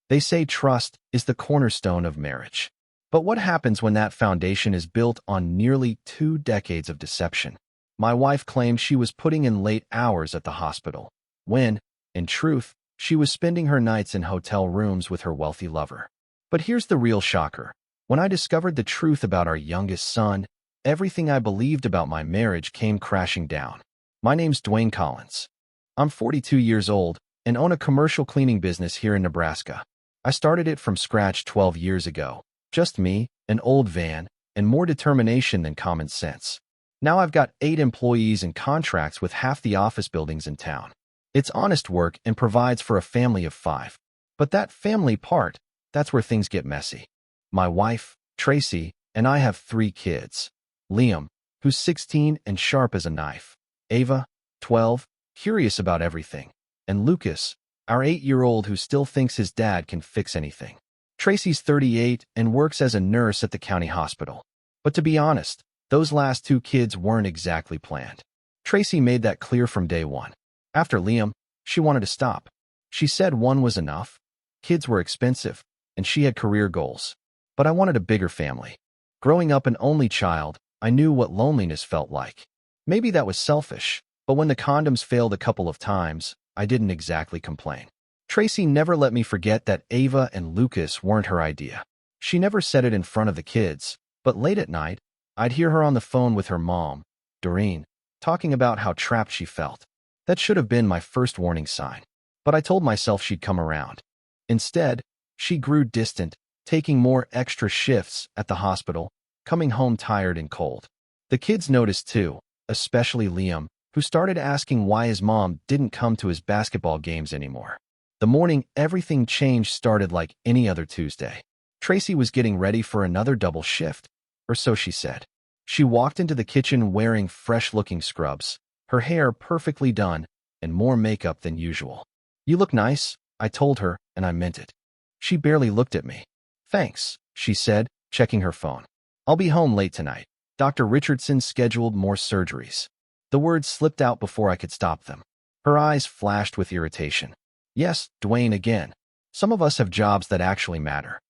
They say trust is the cornerstone of marriage. But what happens when that foundation is built on nearly 2 decades of deception? My wife claimed she was putting in late hours at the hospital, when, in truth, she was spending her nights in hotel rooms with her wealthy lover. But here's the real shocker. When I discovered the truth about our youngest son, everything I believed about my marriage came crashing down. My name's Dwayne Collins. I'm 42 years old and own a commercial cleaning business here in Nebraska. I started it from scratch 12 years ago. Just me, an old van, and more determination than common sense. Now I've got 8 employees and contracts with half the office buildings in town. It's honest work and provides for a family of 5. But that family part, that's where things get messy. My wife, Tracy, and I have 3 kids. Liam, who's 16 and sharp as a knife. Ava, 12, curious about everything. And Lucas, our 8-year-old who still thinks his dad can fix anything. Tracy's 38 and works as a nurse at the county hospital. But to be honest, those last 2 kids weren't exactly planned. Tracy made that clear from day one. After Liam, she wanted to stop. She said 1 was enough. Kids were expensive, and she had career goals. But I wanted a bigger family. Growing up an only child, I knew what loneliness felt like. Maybe that was selfish, but when the condoms failed a couple of times, I didn't exactly complain. Tracy never let me forget that Ava and Lucas weren't her idea. She never said it in front of the kids, but late at night, I'd hear her on the phone with her mom, Doreen, talking about how trapped she felt. That should have been my first warning sign. But I told myself she'd come around. Instead, she grew distant, taking more extra shifts at the hospital, coming home tired and cold. The kids noticed too, especially Liam, who started asking why his mom didn't come to his basketball games anymore. The morning everything changed started like any other Tuesday. Tracy was getting ready for another double shift, or so she said. She walked into the kitchen wearing fresh-looking scrubs, her hair perfectly done, and more makeup than usual. "You look nice," I told her, and I meant it. She barely looked at me. "Thanks," she said, checking her phone. "I'll be home late tonight. Dr. Richardson scheduled more surgeries." The words slipped out before I could stop them. Her eyes flashed with irritation. "Yes, Dwayne again. Some of us have jobs that actually matter."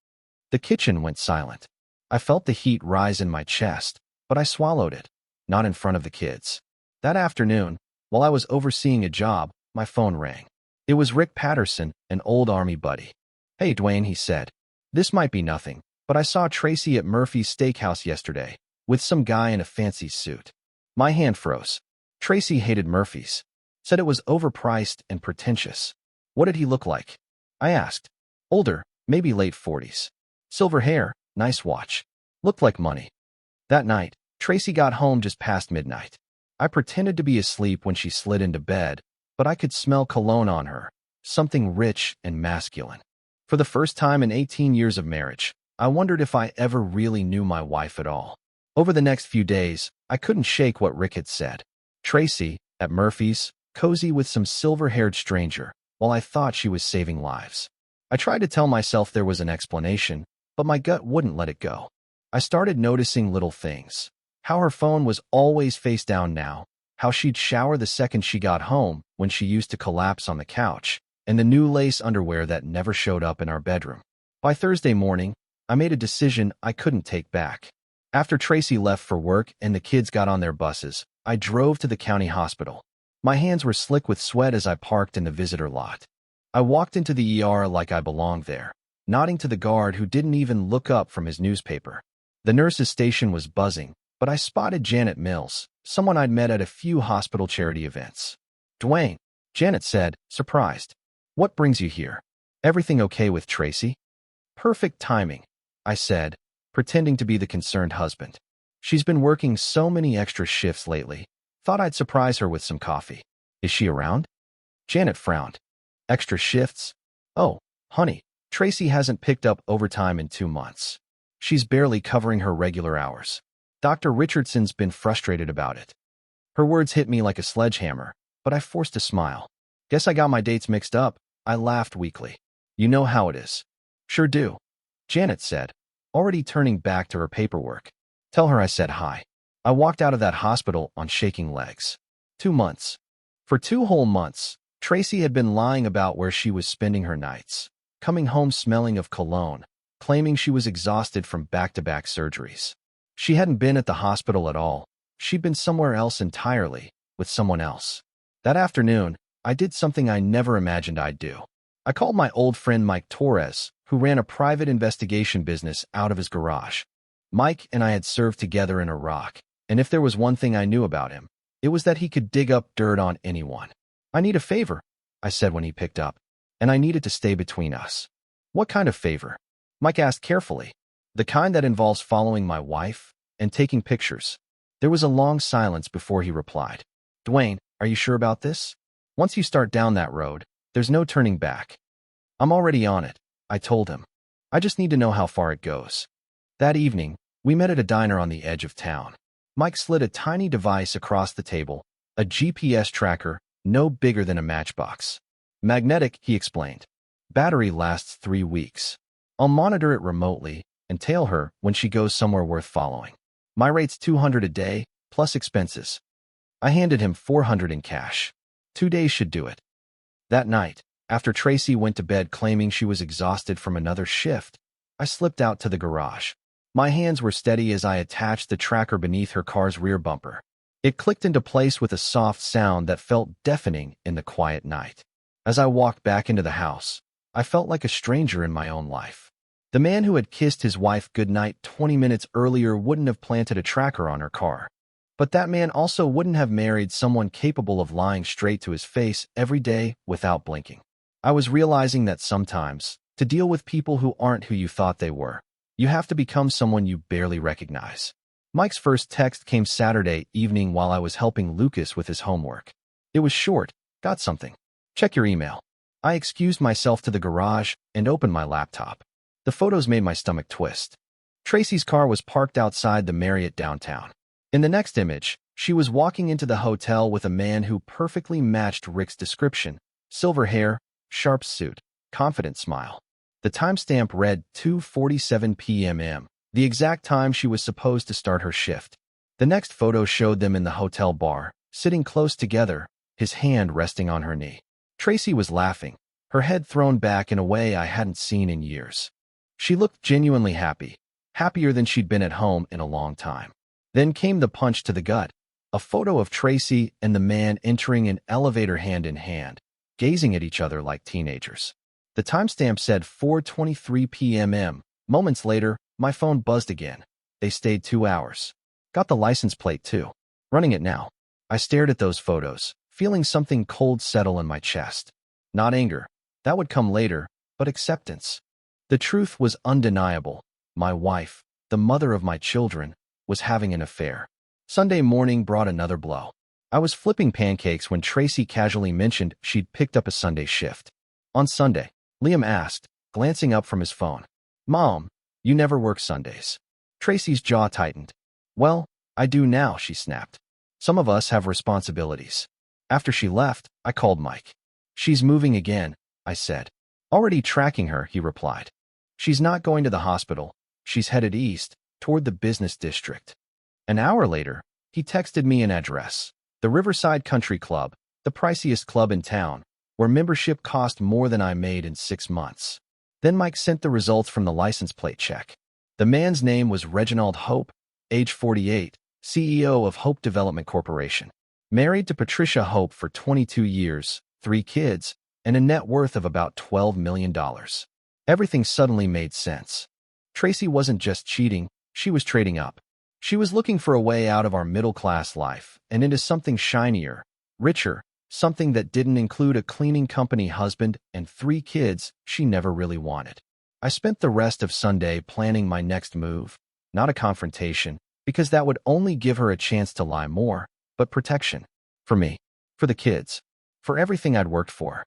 The kitchen went silent. I felt the heat rise in my chest, but I swallowed it, not in front of the kids. That afternoon, while I was overseeing a job, my phone rang. It was Rick Patterson, an old Army buddy. "Hey, Dwayne," he said. "This might be nothing, but I saw Tracy at Murphy's Steakhouse yesterday, with some guy in a fancy suit." My hand froze. Tracy hated Murphy's. Said it was overpriced and pretentious. "What did he look like?" I asked. "Older, maybe late 40s. Silver hair, nice watch. Looked like money." That night, Tracy got home just past midnight. I pretended to be asleep when she slid into bed, but I could smell cologne on her, something rich and masculine. For the first time in 18 years of marriage, I wondered if I ever really knew my wife at all. Over the next few days, I couldn't shake what Rick had said. Tracy, at Murphy's, cozy with some silver-haired stranger, while I thought she was saving lives. I tried to tell myself there was an explanation, but my gut wouldn't let it go. I started noticing little things. How her phone was always face down now, how she'd shower the second she got home when she used to collapse on the couch, and the new lace underwear that never showed up in our bedroom. By Thursday morning, I made a decision I couldn't take back. After Tracy left for work and the kids got on their buses, I drove to the county hospital. My hands were slick with sweat as I parked in the visitor lot. I walked into the ER like I belonged there, nodding to the guard who didn't even look up from his newspaper. The nurse's station was buzzing, but I spotted Janet Mills, someone I'd met at a few hospital charity events. "Dwayne," Janet said, surprised. "What brings you here? Everything okay with Tracy?" "Perfect timing," I said, pretending to be the concerned husband. "She's been working so many extra shifts lately. Thought I'd surprise her with some coffee. Is she around?" Janet frowned. "Extra shifts? Oh, honey, Tracy hasn't picked up overtime in 2 months. She's barely covering her regular hours. Dr. Richardson's been frustrated about it." Her words hit me like a sledgehammer, but I forced a smile. "Guess I got my dates mixed up," I laughed weakly. "You know how it is." "Sure do," Janet said, already turning back to her paperwork. "Tell her I said hi." I walked out of that hospital on shaking legs. 2 months. For 2 whole months, Tracy had been lying about where she was spending her nights. coming home smelling of cologne, claiming she was exhausted from back-to-back surgeries. She hadn't been at the hospital at all. She'd been somewhere else entirely, with someone else. That afternoon, I did something I never imagined I'd do. I called my old friend Mike Torres, who ran a private investigation business out of his garage. Mike and I had served together in Iraq, and if there was one thing I knew about him, it was that he could dig up dirt on anyone. "I need a favor," I said when he picked up, "and I need it to stay between us." "What kind of favor?" Mike asked carefully. "The kind that involves following my wife and taking pictures." There was a long silence before he replied. "Dwayne, are you sure about this? Once you start down that road, there's no turning back." "I'm already on it," I told him. "I just need to know how far it goes." That evening, we met at a diner on the edge of town. Mike slid a tiny device across the table, a GPS tracker no bigger than a matchbox. "Magnetic," he explained. "Battery lasts 3 weeks. I'll monitor it remotely and tail her when she goes somewhere worth following. My rate's $200 a day, plus expenses." I handed him $400 in cash. 2 days should do it. That night, after Tracy went to bed claiming she was exhausted from another shift, I slipped out to the garage. My hands were steady as I attached the tracker beneath her car's rear bumper. It clicked into place with a soft sound that felt deafening in the quiet night. As I walked back into the house, I felt like a stranger in my own life. The man who had kissed his wife goodnight 20 minutes earlier wouldn't have planted a tracker on her car. But that man also wouldn't have married someone capable of lying straight to his face every day without blinking. I was realizing that sometimes, to deal with people who aren't who you thought they were, you have to become someone you barely recognize. Mike's first text came Saturday evening while I was helping Lucas with his homework. It was short. "Got something. Check your email." I excused myself to the garage and opened my laptop. The photos made my stomach twist. Tracy's car was parked outside the Marriott downtown. In the next image, she was walking into the hotel with a man who perfectly matched Rick's description: silver hair, sharp suit, confident smile. The timestamp read 2:47 p.m., the exact time she was supposed to start her shift. The next photo showed them in the hotel bar, sitting close together, his hand resting on her knee. Tracy was laughing, her head thrown back in a way I hadn't seen in years. She looked genuinely happy, happier than she'd been at home in a long time. Then came the punch to the gut, a photo of Tracy and the man entering an elevator hand in hand, gazing at each other like teenagers. The timestamp said 4:23 p.m. Moments later, my phone buzzed again. They stayed 2 hours. Got the license plate too. Running it now. I stared at those photos, feeling something cold settle in my chest. Not anger. That would come later, but acceptance. The truth was undeniable. My wife, the mother of my children, was having an affair. Sunday morning brought another blow. I was flipping pancakes when Tracy casually mentioned she'd picked up a Sunday shift. On Sunday, Liam asked, glancing up from his phone. "Mom, you never work Sundays." Tracy's jaw tightened. "Well, I do now," she snapped. "Some of us have responsibilities." After she left, I called Mike. "She's moving again," I said. "Already tracking her," he replied. "She's not going to the hospital. She's headed east, toward the business district." An hour later, he texted me an address. The Riverside Country Club, the priciest club in town, where membership cost more than I made in 6 months. Then Mike sent the results from the license plate check. The man's name was Reginald Hope, age 48, CEO of Hope Development Corporation. Married to Patricia Hope for 22 years, 3 kids, and a net worth of about $12 million. Everything suddenly made sense. Tracy wasn't just cheating, she was trading up. She was looking for a way out of our middle-class life and into something shinier, richer, something that didn't include a cleaning company husband and 3 kids she never really wanted. I spent the rest of Sunday planning my next move, not a confrontation, because that would only give her a chance to lie more, but protection. For me, for the kids, for everything I'd worked for.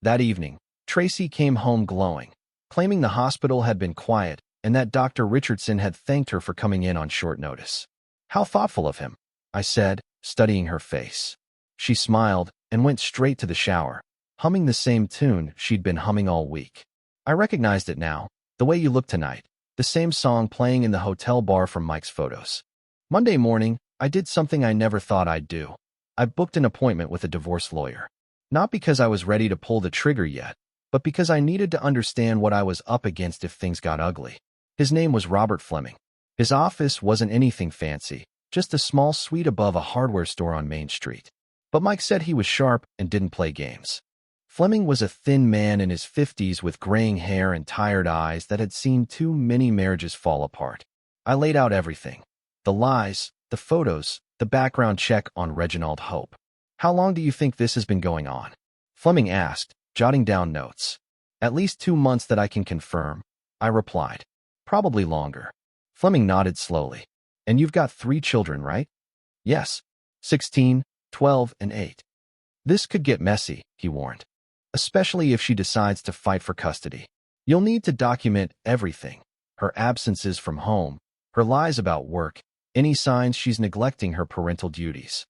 That evening, Tracy came home glowing, claiming the hospital had been quiet and that Dr. Richardson had thanked her for coming in on short notice. "How thoughtful of him," I said, studying her face. She smiled and went straight to the shower, humming the same tune she'd been humming all week. I recognized it now, "The Way You Look Tonight," the same song playing in the hotel bar from Mike's photos. Monday morning, I did something I never thought I'd do. I booked an appointment with a divorce lawyer. Not because I was ready to pull the trigger yet, but because I needed to understand what I was up against if things got ugly. His name was Robert Fleming. His office wasn't anything fancy, just a small suite above a hardware store on Main Street. But Mike said he was sharp and didn't play games. Fleming was a thin man in his 50s with graying hair and tired eyes that had seen too many marriages fall apart. I laid out everything. The lies, the photos, the background check on Reginald Hope. "How long do you think this has been going on?" Fleming asked, jotting down notes. "At least 2 months that I can confirm," I replied. "Probably longer." Fleming nodded slowly. "And you've got 3 children, right?" "Yes. 16, 12, and 8. "This could get messy," he warned. "Especially if she decides to fight for custody. You'll need to document everything. Her absences from home, her lies about work, any signs she's neglecting her parental duties."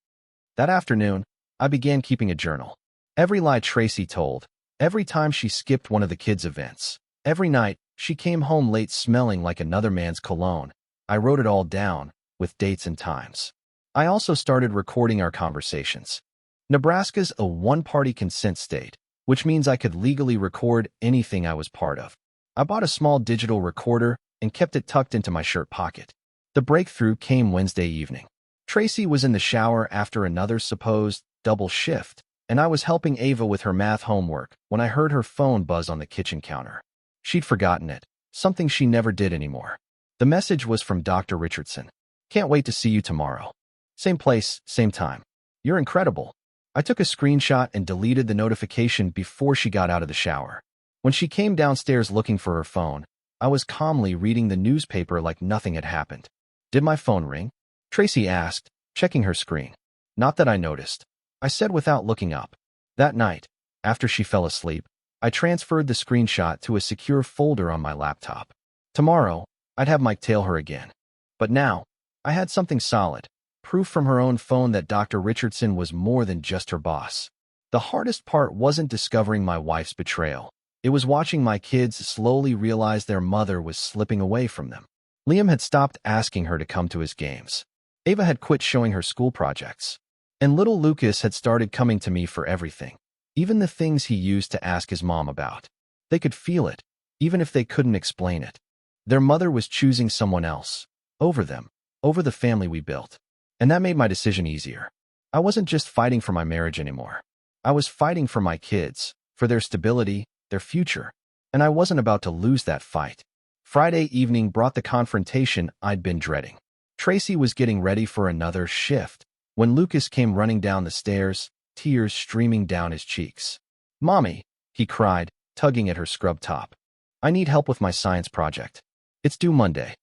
That afternoon, I began keeping a journal. Every lie Tracy told, every time she skipped one of the kids' events, every night she came home late smelling like another man's cologne, I wrote it all down, with dates and times. I also started recording our conversations. Nebraska's a one-party consent state, which means I could legally record anything I was part of. I bought a small digital recorder and kept it tucked into my shirt pocket. The breakthrough came Wednesday evening. Tracy was in the shower after another supposed double shift, and I was helping Ava with her math homework when I heard her phone buzz on the kitchen counter. She'd forgotten it, something she never did anymore. The message was from Dr. Richardson. "Can't wait to see you tomorrow. Same place, same time. You're incredible." I took a screenshot and deleted the notification before she got out of the shower. When she came downstairs looking for her phone, I was calmly reading the newspaper like nothing had happened. "Did my phone ring?" Tracy asked, checking her screen. "Not that I noticed," I said without looking up. That night, after she fell asleep, I transferred the screenshot to a secure folder on my laptop. Tomorrow, I'd have Mike tail her again. But now, I had something solid, proof from her own phone that Dr. Richardson was more than just her boss. The hardest part wasn't discovering my wife's betrayal. It was watching my kids slowly realize their mother was slipping away from them. Liam had stopped asking her to come to his games. Ava had quit showing her school projects. And little Lucas had started coming to me for everything, even the things he used to ask his mom about. They could feel it, even if they couldn't explain it. Their mother was choosing someone else, over them, over the family we built. And that made my decision easier. I wasn't just fighting for my marriage anymore. I was fighting for my kids, for their stability, their future. And I wasn't about to lose that fight. Friday evening brought the confrontation I'd been dreading. Tracy was getting ready for another shift when Lucas came running down the stairs, tears streaming down his cheeks. "Mommy," he cried, tugging at her scrub top. "I need help with my science project. It's due Monday."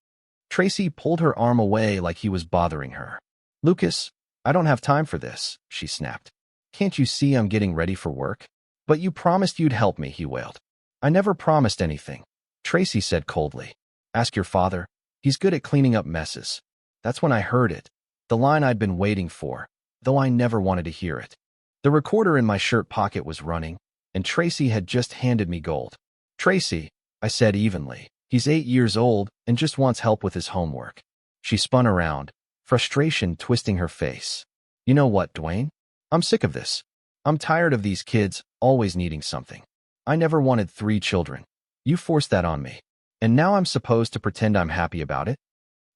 Tracy pulled her arm away like he was bothering her. "Lucas, I don't have time for this," she snapped. "Can't you see I'm getting ready for work?" "But you promised you'd help me," he wailed. "I never promised anything," Tracy said coldly. "Ask your father. He's good at cleaning up messes." That's when I heard it, the line I'd been waiting for, though I never wanted to hear it. The recorder in my shirt pocket was running, and Tracy had just handed me gold. "Tracy," I said evenly, "he's 8 years old and just wants help with his homework." She spun around, frustration twisting her face. "You know what, Dwayne? I'm sick of this. I'm tired of these kids always needing something. I never wanted 3 children. You forced that on me. And now I'm supposed to pretend I'm happy about it?"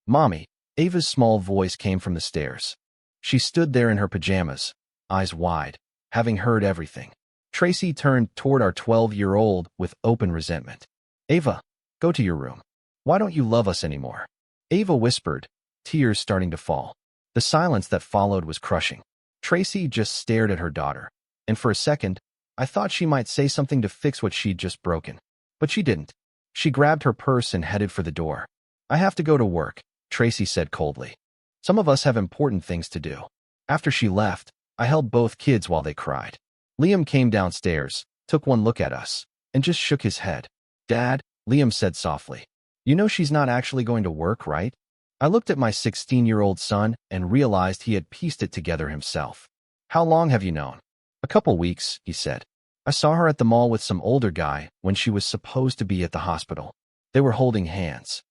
"Mommy," Ava's small voice came from the stairs. She stood there in her pajamas, eyes wide, having heard everything. Tracy turned toward our 12-year-old with open resentment. "Ava, go to your room. Why don't you love us anymore?" Ava whispered, tears starting to fall. The silence that followed was crushing. Tracy just stared at her daughter, and for a second, I thought she might say something to fix what she'd just broken. But she didn't. She grabbed her purse and headed for the door. "I have to go to work," Tracy said coldly. "Some of us have important things to do." After she left, I held both kids while they cried. Liam came downstairs, took one look at us, and just shook his head. "Dad," Liam said softly, "you know she's not actually going to work, right?" I looked at my 16-year-old son and realized he had pieced it together himself. "How long have you known?" "A couple weeks," he said. "I saw her at the mall with some older guy when she was supposed to be at the hospital. They were holding hands."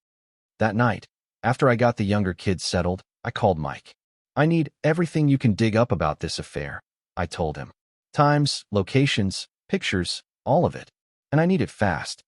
That night, after I got the younger kids settled, I called Mike. "I need everything you can dig up about this affair," I told him. "Times, locations, pictures, all of it." and I need it fast.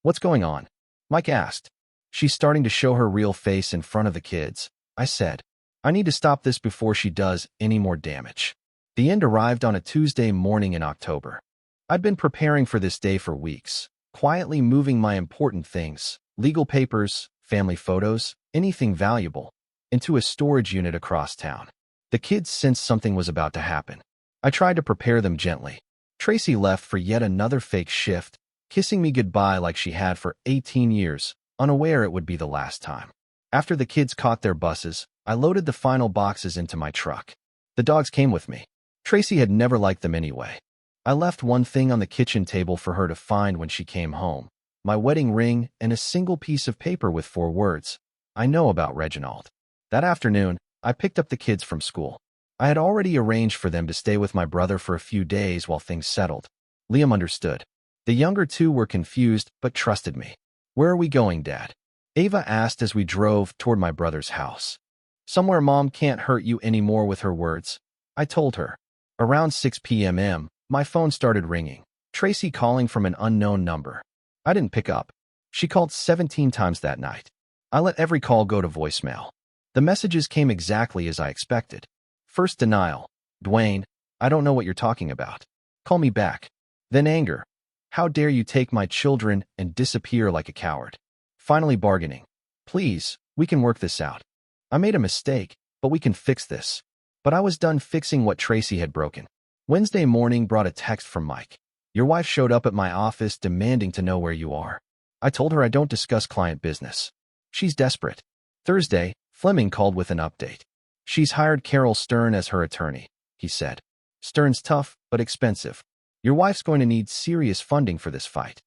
What's going on? Mike asked. She's starting to show her real face in front of the kids, I said. I need to stop this before she does any more damage. The end arrived on a Tuesday morning in October. I'd been preparing for this day for weeks, quietly moving my important things, legal papers, family photos, anything valuable, into a storage unit across town. The kids sensed something was about to happen. I tried to prepare them gently. Tracy left for yet another fake shift, kissing me goodbye like she had for 18 years, unaware it would be the last time. After the kids caught their buses, I loaded the final boxes into my truck. The dogs came with me. Tracy had never liked them anyway. I left one thing on the kitchen table for her to find when she came home, my wedding ring and a single piece of paper with 4 words, I know about Reginald. That afternoon, I picked up the kids from school. I had already arranged for them to stay with my brother for a few days while things settled. Liam understood. The younger 2 were confused but trusted me. Where are we going, Dad? Ava asked as we drove toward my brother's house. Somewhere Mom can't hurt you anymore with her words, I told her. Around 6 p.m., my phone started ringing. Tracy calling from an unknown number. I didn't pick up. She called 17 times that night. I let every call go to voicemail. The messages came exactly as I expected. First denial. Dwayne, I don't know what you're talking about. Call me back. Then anger. How dare you take my children and disappear like a coward. Finally bargaining. Please, we can work this out. I made a mistake, but we can fix this. But I was done fixing what Tracy had broken. Wednesday morning brought a text from Mike. Your wife showed up at my office demanding to know where you are. I told her I don't discuss client business. She's desperate. Thursday, Fleming called with an update. She's hired Carol Stern as her attorney, he said. Stern's tough, but expensive. Your wife's going to need serious funding for this fight.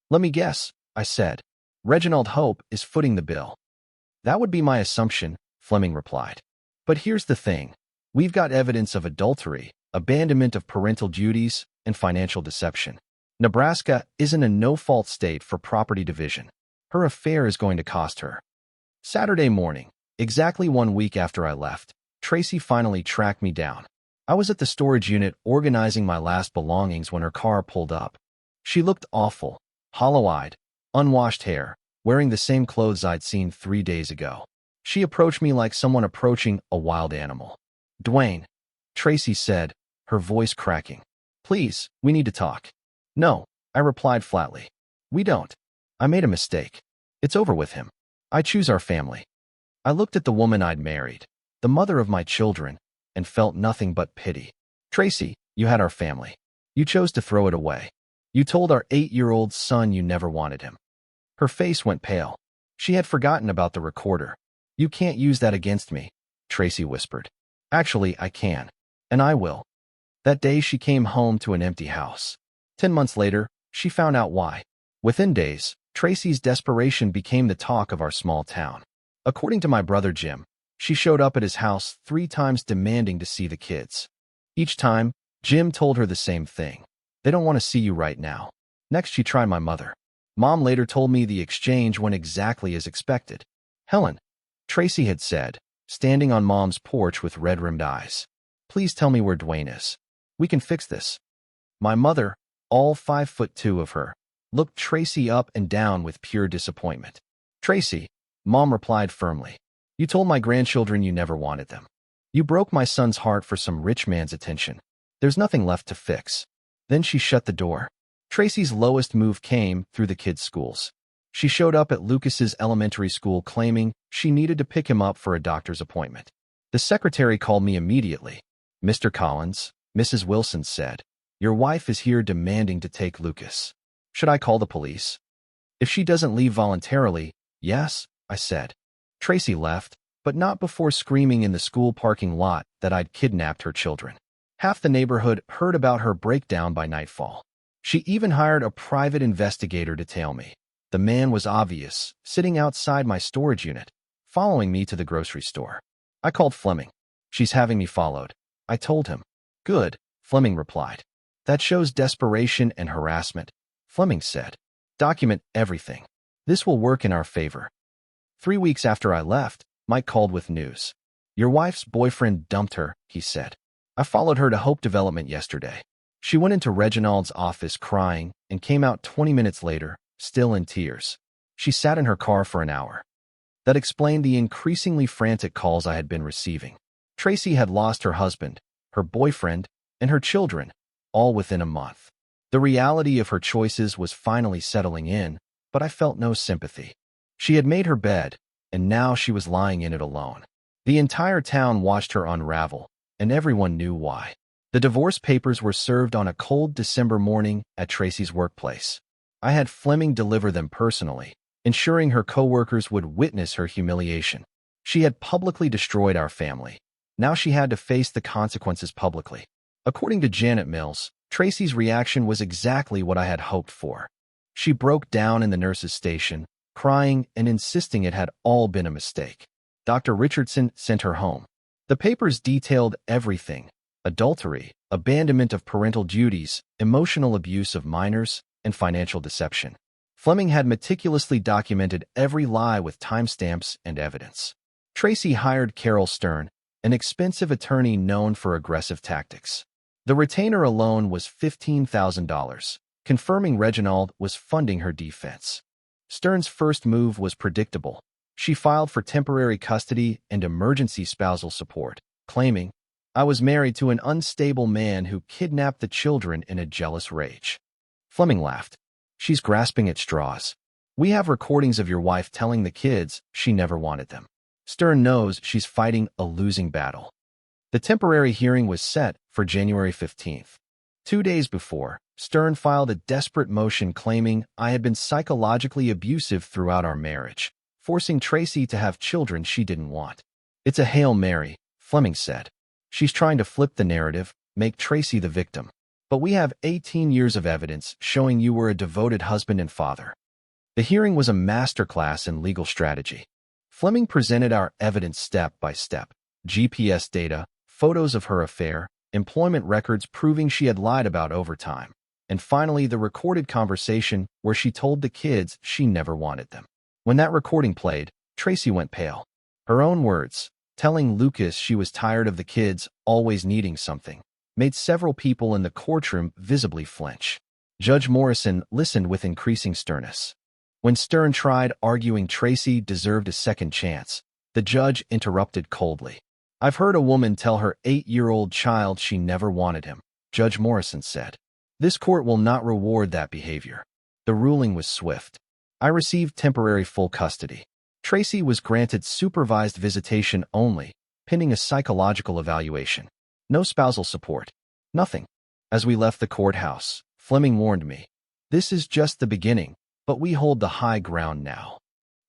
Let me guess, I said. Reginald Hope is footing the bill. That would be my assumption, Fleming replied. But here's the thing. We've got evidence of adultery, abandonment of parental duties, and financial deception. Nebraska isn't a no-fault state for property division. Her affair is going to cost her. Saturday morning, exactly 1 week after I left, Tracy finally tracked me down. I was at the storage unit organizing my last belongings when her car pulled up. She looked awful, hollow-eyed, unwashed hair, wearing the same clothes I'd seen 3 days ago. She approached me like someone approaching a wild animal. Dwayne, Tracy said, her voice cracking. Please, we need to talk. No, I replied flatly. We don't. I made a mistake. It's over with him. I choose our family. I looked at the woman I'd married, the mother of my children, and felt nothing but pity. Tracy, you had our family. You chose to throw it away. You told our 8-year-old son you never wanted him. Her face went pale. She had forgotten about the recorder. You can't use that against me, Tracy whispered. Actually, I can. And I will. That day she came home to an empty house. 10 months later, she found out why. Within days, Tracy's desperation became the talk of our small town. According to my brother Jim, she showed up at his house 3 times demanding to see the kids. Each time, Jim told her the same thing. They don't want to see you right now. Next, she tried my mother. Mom later told me the exchange went exactly as expected. Helen, Tracy had said, standing on Mom's porch with red-rimmed eyes. Please tell me where Dwayne is. We can fix this. My mother, all 5'2" of her, looked Tracy up and down with pure disappointment. Tracy, Mom replied firmly. You told my grandchildren you never wanted them. You broke my son's heart for some rich man's attention. There's nothing left to fix. Then she shut the door. Tracy's lowest move came through the kids' schools. She showed up at Lucas's elementary school claiming she needed to pick him up for a doctor's appointment. The secretary called me immediately. Mr. Collins, Mrs. Wilson said, your wife is here demanding to take Lucas. Should I call the police? If she doesn't leave voluntarily, yes, I said. Tracy left, but not before screaming in the school parking lot that I'd kidnapped her children. Half the neighborhood heard about her breakdown by nightfall. She even hired a private investigator to tail me. The man was obvious, sitting outside my storage unit, following me to the grocery store. I called Fleming. She's having me followed. I told him. Good, Fleming replied. That shows desperation and harassment, Fleming said. Document everything. This will work in our favor. 3 weeks after I left, Mike called with news. Your wife's boyfriend dumped her, he said. I followed her to Hope Development yesterday. She went into Reginald's office crying and came out 20 minutes later, still in tears. She sat in her car for an hour. That explained the increasingly frantic calls I had been receiving. Tracy had lost her husband, her boyfriend, and her children, all within a month. The reality of her choices was finally settling in, but I felt no sympathy. She had made her bed, and now she was lying in it alone. The entire town watched her unravel, and everyone knew why. The divorce papers were served on a cold December morning at Tracy's workplace. I had Fleming deliver them personally, ensuring her coworkers would witness her humiliation. She had publicly destroyed our family. Now she had to face the consequences publicly. According to Janet Mills, Tracy's reaction was exactly what I had hoped for. She broke down in the nurse's station, crying and insisting it had all been a mistake. Dr. Richardson sent her home. The papers detailed everything: adultery, abandonment of parental duties, emotional abuse of minors, and financial deception. Fleming had meticulously documented every lie with timestamps and evidence. Tracy hired Carol Stern, an expensive attorney known for aggressive tactics. The retainer alone was $15,000, confirming Reginald was funding her defense. Stern's first move was predictable. She filed for temporary custody and emergency spousal support, claiming, "I was married to an unstable man who kidnapped the children in a jealous rage." Fleming laughed. "She's grasping at straws. We have recordings of your wife telling the kids she never wanted them. Stern knows she's fighting a losing battle." The temporary hearing was set for January 15th. 2 days before, Stern filed a desperate motion claiming I had been psychologically abusive throughout our marriage, forcing Tracy to have children she didn't want. "It's a Hail Mary," Fleming said. "She's trying to flip the narrative, make Tracy the victim. But we have 18 years of evidence showing you were a devoted husband and father." The hearing was a masterclass in legal strategy. Fleming presented our evidence step by step: GPS data, photos of her affair, employment records proving she had lied about overtime, and finally the recorded conversation where she told the kids she never wanted them. When that recording played, Tracy went pale. Her own words, telling Lucas she was tired of the kids always needing something, made several people in the courtroom visibly flinch. Judge Morrison listened with increasing sternness. When Stern tried arguing Tracy deserved a second chance, the judge interrupted coldly. "I've heard a woman tell her 8-year-old child she never wanted him," Judge Morrison said. "This court will not reward that behavior." The ruling was swift. I received temporary full custody. Tracy was granted supervised visitation only, pending a psychological evaluation. No spousal support. Nothing. As we left the courthouse, Fleming warned me, "This is just the beginning, but we hold the high ground now."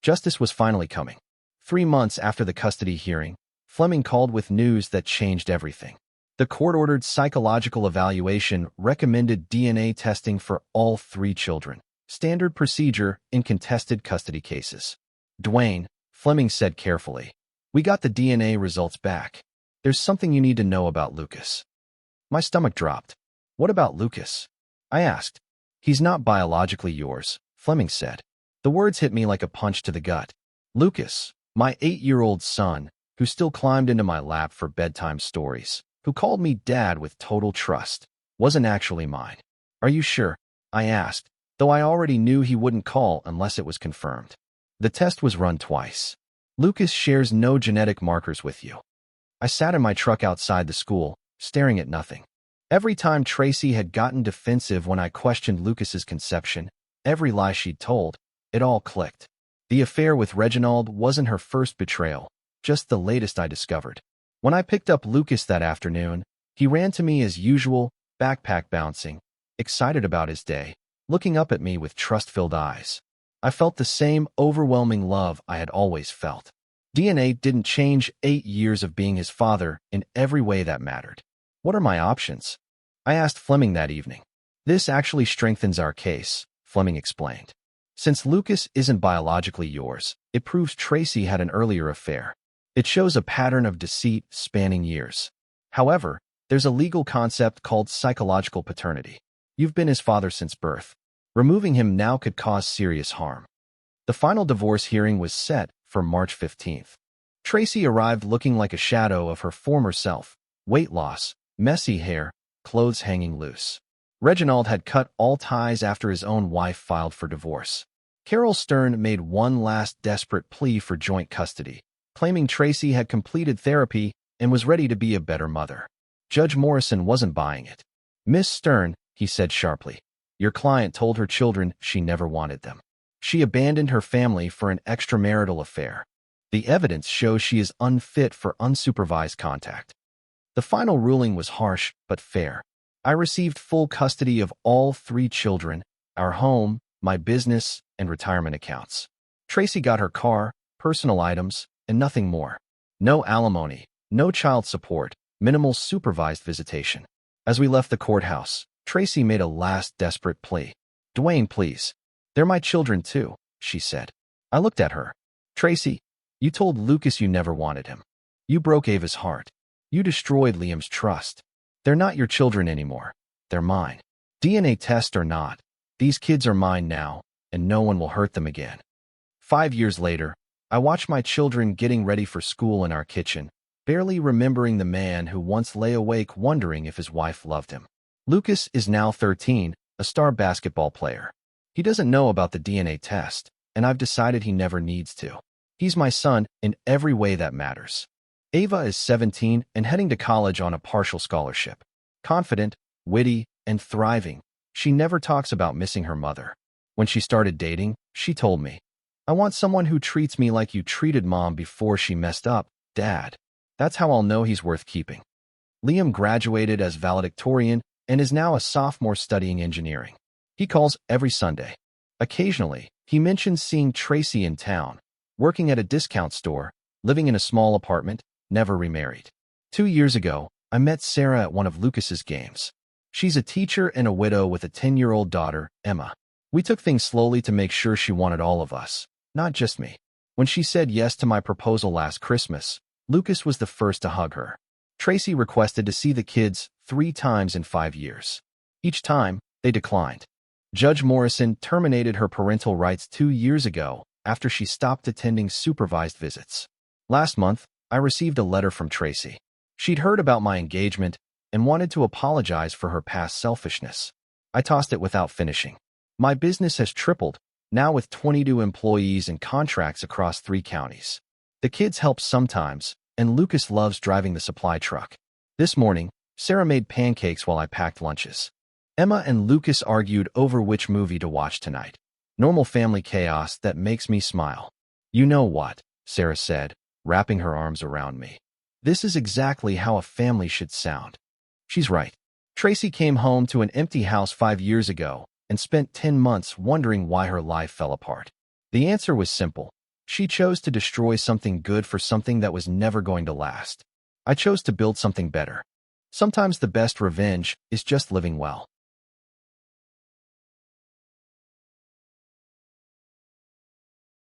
Justice was finally coming. 3 months after the custody hearing, Fleming called with news that changed everything. The court-ordered psychological evaluation recommended DNA testing for all 3 children, standard procedure in contested custody cases. "Dwayne," Fleming said carefully, "we got the DNA results back. There's something you need to know about Lucas." My stomach dropped. "What about Lucas?" I asked. "He's not biologically yours," Fleming said. The words hit me like a punch to the gut. Lucas, my 8-year-old son, who still climbed into my lap for bedtime stories, who called me dad with total trust, wasn't actually mine. "Are you sure?" I asked, though I already knew he wouldn't call unless it was confirmed. The test was run twice. "Lucas shares no genetic markers with you." I sat in my truck outside the school, staring at nothing. Every time Tracy had gotten defensive when I questioned Lucas's conception, every lie she'd told, it all clicked. The affair with Reginald wasn't her first betrayal, just the latest I discovered. When I picked up Lucas that afternoon, he ran to me as usual, backpack bouncing, excited about his day, looking up at me with trust-filled eyes. I felt the same overwhelming love I had always felt. DNA didn't change 8 years of being his father in every way that mattered. "What are my options?" I asked Fleming that evening. "This actually strengthens our case," Fleming explained. "Since Lucas isn't biologically yours, it proves Tracy had an earlier affair. It shows a pattern of deceit spanning years. However, there's a legal concept called psychological paternity. You've been his father since birth. Removing him now could cause serious harm." The final divorce hearing was set for March 15th. Tracy arrived looking like a shadow of her former self: weight loss, messy hair, clothes hanging loose. Reginald had cut all ties after his own wife filed for divorce. Carol Stern made one last desperate plea for joint custody, claiming Tracy had completed therapy and was ready to be a better mother. Judge Morrison wasn't buying it. "Miss Stern," he said sharply, "your client told her children she never wanted them. She abandoned her family for an extramarital affair. The evidence shows she is unfit for unsupervised contact." The final ruling was harsh but fair. I received full custody of all 3 children, our home, my business, and retirement accounts. Tracy got her car, personal items, and nothing more. No alimony, no child support, minimal supervised visitation. As we left the courthouse, Tracy made a last desperate plea. "Dwayne, please. They're my children too," she said. I looked at her. "Tracy, you told Lucas you never wanted him. You broke Ava's heart. You destroyed Liam's trust. They're not your children anymore. They're mine. DNA test or not, these kids are mine now, and no one will hurt them again." 5 years later, I watched my children getting ready for school in our kitchen, barely remembering the man who once lay awake wondering if his wife loved him. Lucas is now 13, a star basketball player. He doesn't know about the DNA test, and I've decided he never needs to. He's my son in every way that matters. Ava is 17 and heading to college on a partial scholarship. Confident, witty, and thriving, she never talks about missing her mother. When she started dating, she told me, "I want someone who treats me like you treated Mom before she messed up, Dad. That's how I'll know he's worth keeping." Liam graduated as valedictorian and is now a sophomore studying engineering. He calls every Sunday. Occasionally, he mentions seeing Tracy in town, working at a discount store, living in a small apartment, never remarried. 2 years ago, I met Sarah at one of Lucas's games. She's a teacher and a widow with a 10-year-old daughter, Emma. We took things slowly to make sure she wanted all of us, not just me. When she said yes to my proposal last Christmas, Lucas was the first to hug her. Tracy requested to see the kids 3 times in 5 years. Each time, they declined. Judge Morrison terminated her parental rights 2 years ago after she stopped attending supervised visits. Last month, I received a letter from Tracy. She'd heard about my engagement and wanted to apologize for her past selfishness. I tossed it without finishing. My business has tripled, now with 22 employees and contracts across 3 counties. The kids help sometimes, and Lucas loves driving the supply truck. This morning, Sarah made pancakes while I packed lunches. Emma and Lucas argued over which movie to watch tonight. Normal family chaos that makes me smile. "You know what?" Sarah said, wrapping her arms around me. "This is exactly how a family should sound." She's right. Tracy came home to an empty house 5 years ago and spent 10 months wondering why her life fell apart. The answer was simple. She chose to destroy something good for something that was never going to last. I chose to build something better. Sometimes the best revenge is just living well.